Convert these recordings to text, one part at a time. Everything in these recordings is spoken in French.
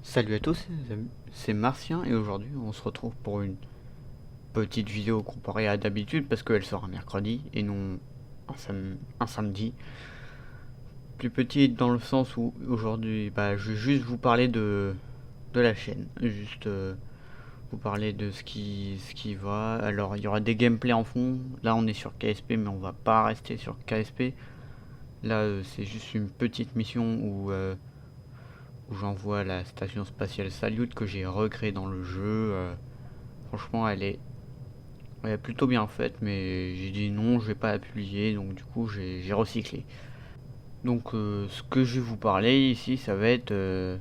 Salut à tous, c'est Martien et aujourd'hui on se retrouve pour une petite vidéo comparée à d'habitude parce qu'elle sort un mercredi et non un samedi. Plus petite dans le sens où aujourd'hui je vais juste vous parler de la chaîne, juste vous parler de ce qui va. Alors il y aura des gameplays en fond, là on est sur KSP mais on va pas rester sur KSP. Là c'est juste une petite mission où j'envoie la station spatiale Salyut que j'ai recréée dans le jeu. Franchement, elle est plutôt bien faite, mais j'ai dit non, je vais pas la publier, donc du coup, j'ai recyclé. Donc, ce que je vais vous parler ici, ça va être un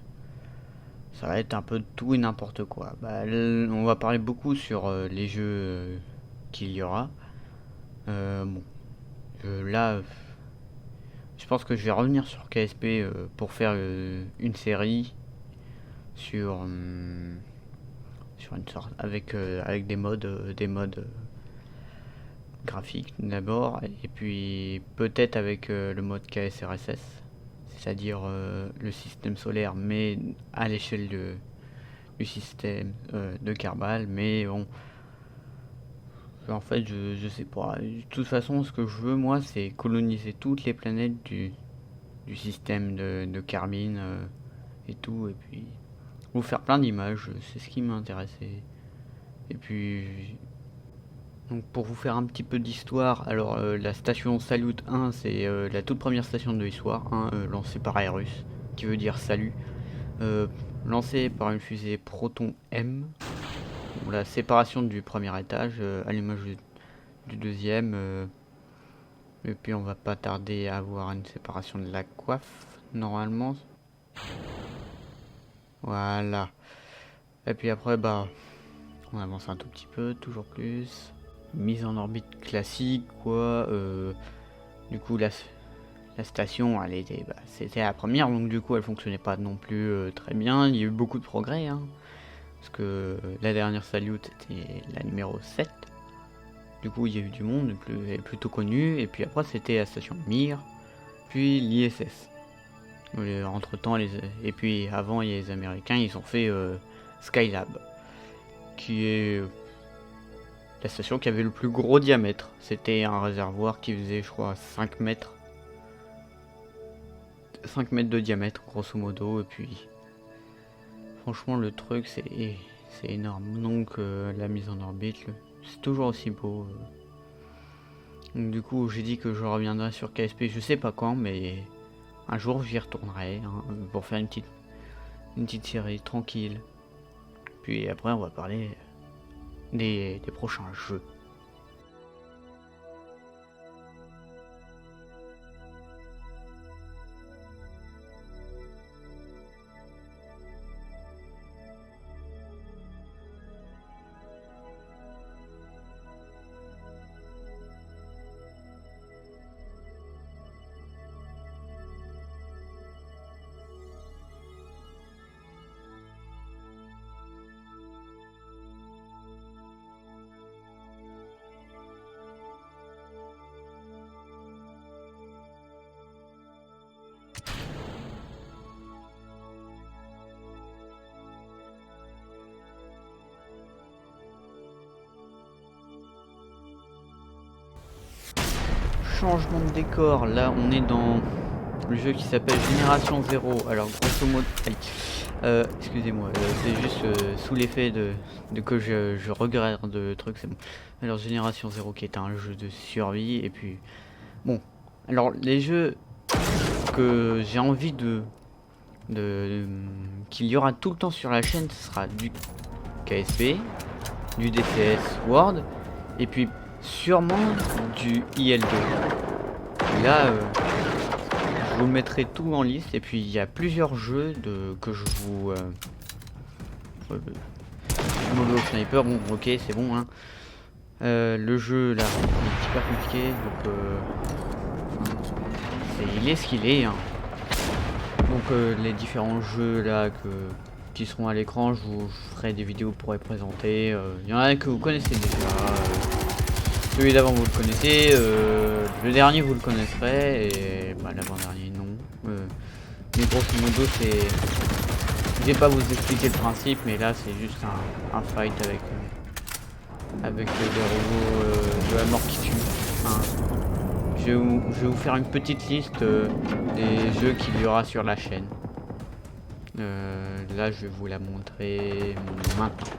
peu de tout et n'importe quoi. On va parler beaucoup sur les jeux qu'il y aura. Bon, là, je pense que je vais revenir sur KSP pour faire une série sur une sorte avec des modes graphiques d'abord, et puis peut-être avec le mode KSRSS, c'est-à-dire le système solaire, mais à l'échelle du système de Kerbal. Mais bon, en fait, je sais pas. De toute façon, ce que je veux, moi, c'est coloniser toutes les planètes du système de Kerbin et tout, et puis vous faire plein d'images, c'est ce qui m'intéresse. Et puis, donc pour vous faire un petit peu d'histoire, alors la station Salyut 1, c'est la toute première station de l'histoire, hein, lancée par Aerus, qui veut dire salut, lancée par une fusée Proton M, pour la séparation du premier étage, à l'image du deuxième, et puis on va pas tarder à avoir une séparation de la coiffe, normalement. Voilà. Et puis après, on avance un tout petit peu, toujours plus. Mise en orbite classique, quoi. Du coup, la station, elle était, c'était la première, donc du coup, elle fonctionnait pas non plus très bien. Il y a eu beaucoup de progrès, hein, parce que la dernière Salyut, c'était la numéro 7. Du coup, il y a eu du monde, elle est plutôt connu. Et puis après, c'était la station Mir, puis l'ISS. Entre temps, et puis avant, il y a les Américains, ils ont fait Skylab, qui est la station qui avait le plus gros diamètre. C'était un réservoir qui faisait, je crois, 5 mètres. 5 mètres de diamètre, grosso modo. Et puis, franchement, le truc, c'est énorme. Donc, la mise en orbite, c'est toujours aussi beau. Donc, du coup, j'ai dit que je reviendrai sur KSP, je sais pas quand, mais un jour, j'y retournerai, hein, pour faire une petite série tranquille. Puis après, on va parler des prochains jeux. Changement de décor, là on est dans le jeu qui s'appelle Génération 0. Alors grosso modo, excusez-moi, c'est juste sous l'effet de que je regarde le truc, c'est bon. Alors Génération 0 qui est un jeu de survie, et puis bon, alors les jeux que j'ai envie qu'il y aura tout le temps sur la chaîne, ce sera du KSP, du DCS World, et puis sûrement du IL2. Et là, je vous mettrai tout en liste. Et puis il y a plusieurs jeux que je vous Molo Sniper, bon ok c'est bon, hein. Le jeu là il est super compliqué, donc il est ce qu'il est, hein. Donc les différents jeux là qui seront à l'écran, je vous ferai des vidéos pour les présenter. Il y en a que vous connaissez déjà. Celui d'avant vous le connaissez, le dernier vous le connaisserez, et l'avant-dernier non. Mais grosso modo Je vais pas vous expliquer le principe, mais là c'est juste un fight avec des robots de la mort qui tuent. Enfin, je vais vous faire une petite liste des jeux qu'il y aura sur la chaîne. Là je vais vous la montrer maintenant.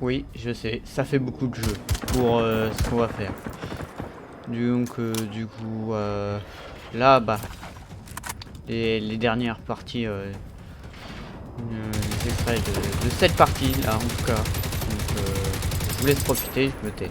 Oui, je sais, ça fait beaucoup de jeux pour ce qu'on va faire. Donc, du coup, là, bah, les dernières parties, les extraits de cette partie, là, en tout cas. Donc, je vous laisse profiter, je me tais.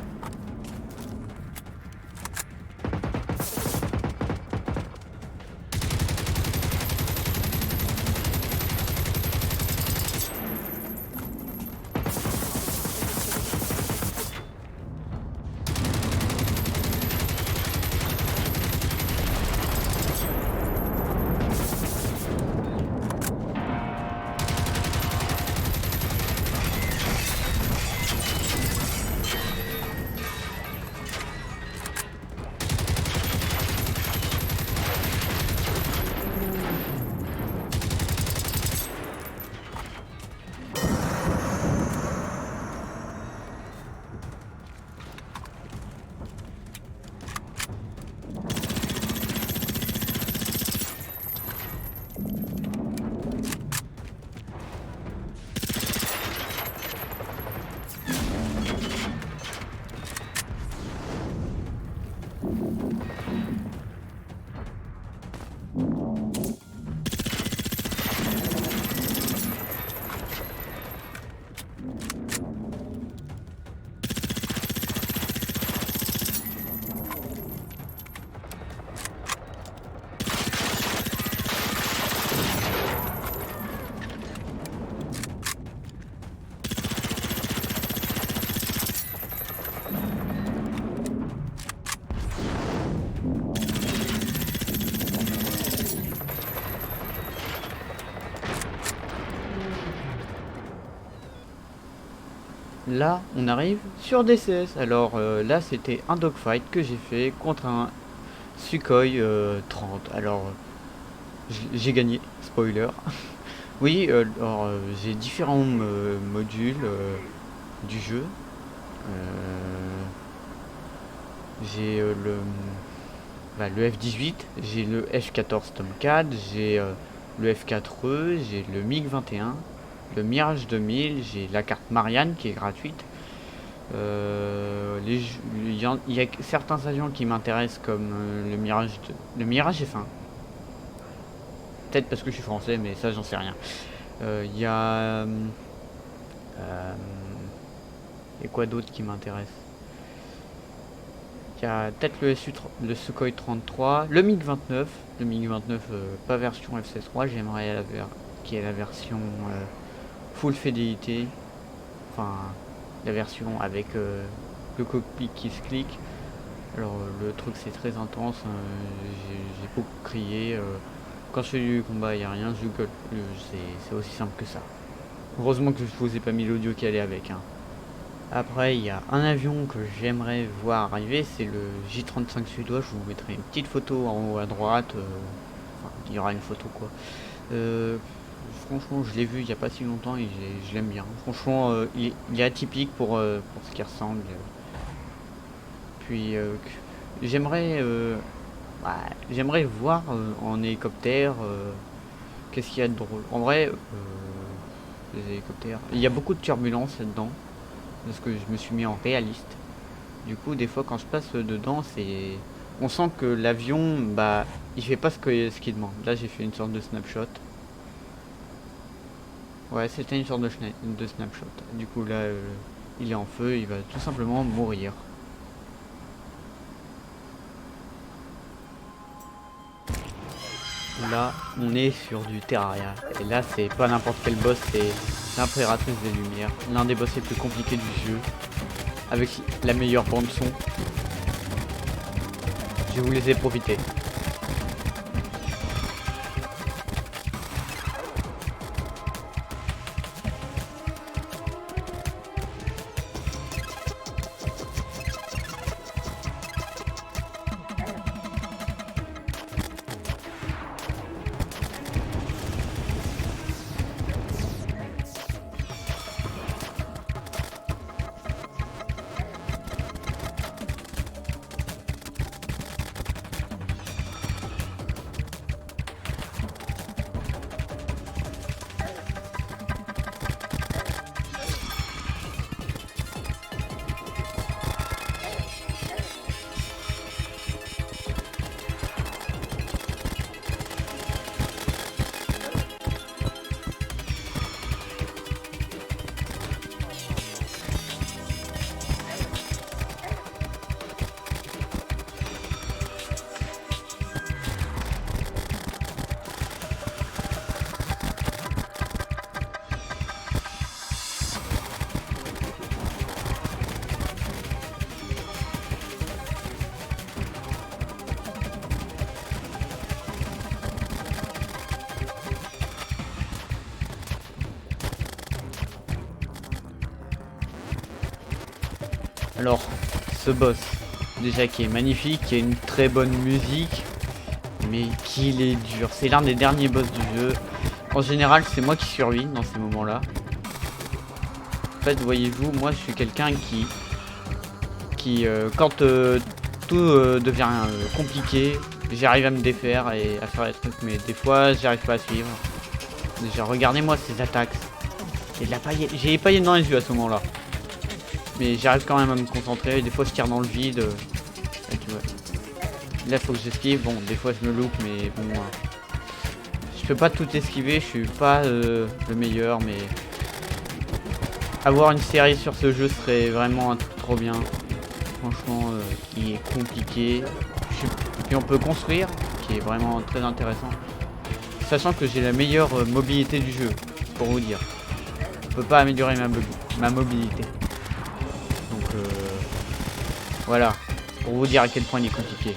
Là, on arrive sur DCS. Alors là, c'était un dogfight que j'ai fait contre un Sukhoi 30. Alors, j'ai gagné, spoiler. Oui, alors j'ai différents modules du jeu. J'ai le F-18, j'ai le F-14 Tomcat, j'ai le F-4E, j'ai le MiG-21, le Mirage 2000, j'ai la carte Marianne qui est gratuite. Il y a certains avions qui m'intéressent comme le Mirage F1. Peut-être parce que je suis français, mais ça j'en sais rien. Il y a et quoi d'autre qui m'intéresse? Il y a peut-être le Sukhoi 33, le MiG-29. Le MiG-29, pas version F-16-3, j'aimerais qui est la version full fidélité. Enfin, la version avec le cockpit qui se clique. Alors le truc c'est très intense, j'ai beaucoup crié. Quand je fais du combat aérien, je gueule. C'est aussi simple que ça. Heureusement que je vous ai pas mis l'audio qui allait avec. Hein. Après, il y a un avion que j'aimerais voir arriver, c'est le J-35 suédois. Je vous mettrai une petite photo en haut à droite. Enfin, il y aura une photo quoi. Franchement, je l'ai vu il n'y a pas si longtemps et je l'aime bien. Franchement, il est atypique pour ce qu'il ressemble. Puis, j'aimerais j'aimerais voir en hélicoptère qu'est-ce qu'il y a de drôle. En vrai, les hélicoptères, il y a beaucoup de turbulences là-dedans parce que je me suis mis en réaliste. Du coup, des fois, quand je passe dedans, on sent que l'avion, bah, il fait pas ce qu'il demande. Là, j'ai fait une sorte de snapshot. Ouais, c'était une sorte de snapshot. Du coup, là, il est en feu, il va tout simplement mourir. Là, on est sur du Terraria. Et là, c'est pas n'importe quel boss, c'est l'impératrice des Lumières. L'un des boss les plus compliqués du jeu. Avec la meilleure bande son. Je vais vous laisser profiter. Alors, ce boss, déjà qui est magnifique, qui a une très bonne musique, mais qu'il est dur. C'est l'un des derniers boss du jeu. En général, c'est moi qui survis dans ces moments-là. En fait, voyez-vous, moi je suis quelqu'un qui quand tout devient compliqué, j'arrive à me défaire et à faire les trucs, mais des fois j'arrive pas à suivre. Déjà, regardez-moi ces attaques. J'ai de la paillette, j'ai les paillettes dans les yeux à ce moment-là. Mais j'arrive quand même à me concentrer, des fois je tire dans le vide. Et tu vois. Là faut que j'esquive, bon des fois je me loupe mais bon je peux pas tout esquiver, je suis pas le meilleur mais avoir une série sur ce jeu serait vraiment un truc trop bien. Franchement il est compliqué. Puis on peut construire, qui est vraiment très intéressant. Sachant que j'ai la meilleure mobilité du jeu, pour vous dire. On peut pas améliorer ma mobilité. Donc voilà, pour vous dire à quel point il est compliqué.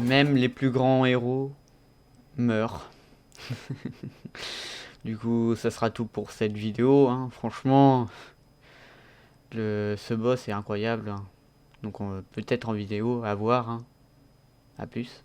Même les plus grands héros meurent. Du coup, ça sera tout pour cette vidéo. Hein. Franchement, ce boss est incroyable. Hein. Donc peut-être en vidéo, à voir. Hein. À plus.